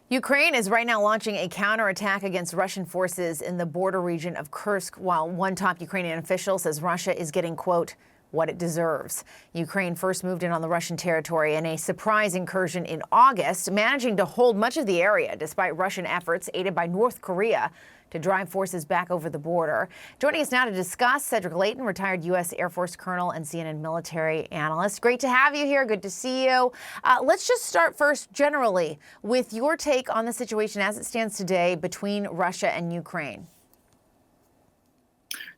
Ukraine is right now launching a counterattack against Russian forces in the border region of Kursk, while one top Ukrainian official says Russia is getting, quote, what it deserves. Ukraine first moved in on the Russian territory in a surprise incursion in August, managing to hold much of the area despite Russian efforts aided by North Korea to drive forces back over the border. Joining us now to discuss, Cedric Layton, retired U.S. Air Force colonel and CNN military analyst. Great to have you here. Good to see you. Let's just start first generally with your take on the situation as it stands today between Russia and Ukraine.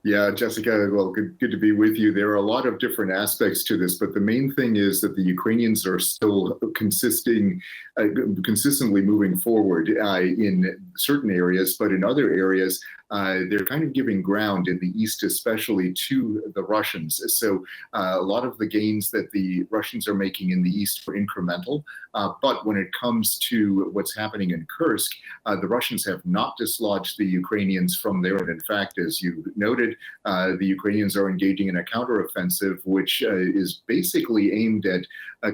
Yeah, Jessica, well, good to be with you. There are a lot of different aspects to this, but the main thing is that the Ukrainians are still consistently moving forward in certain areas, but in other areas, they're kind of giving ground in the east, especially to the Russians. So a lot of the gains that the Russians are making in the east are incremental. But when it comes to what's happening in Kursk, the Russians have not dislodged the Ukrainians from there. And in fact, as you noted, the Ukrainians are engaging in a counteroffensive, which is basically aimed at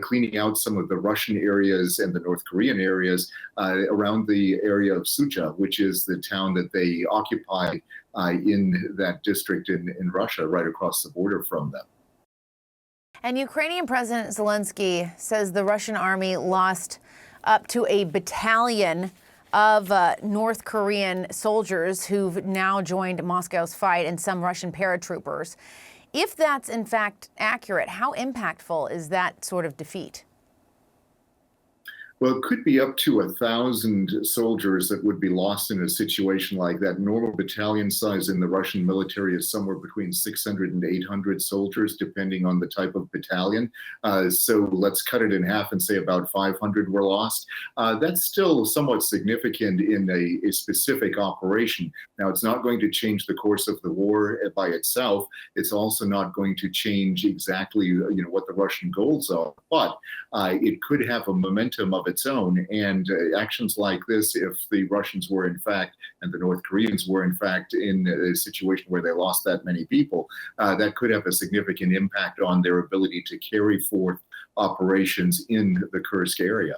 cleaning out some of the Russian areas and the North Korean areas around the area of Sucha, which is the town that they occupy in that district in Russia, right across the border from them. And Ukrainian President Zelensky says the Russian army lost up to a battalion of North Korean soldiers who've now joined Moscow's fight and some Russian paratroopers. If that's in fact accurate, how impactful is that sort of defeat? Well, it could be up to 1,000 soldiers that would be lost in a situation like that. Normal battalion size in the Russian military is somewhere between 600 and 800 soldiers, depending on the type of battalion. So let's cut it in half and say about 500 were lost. That's still somewhat significant in a specific operation. Now, it's not going to change the course of the war by itself. It's also not going to change exactly what the Russian goals are, but it could have a momentum of its own. And actions like this, if the Russians were in fact, and the North Koreans were in fact in a situation where they lost that many people, that could have a significant impact on their ability to carry forth operations in the Kursk area.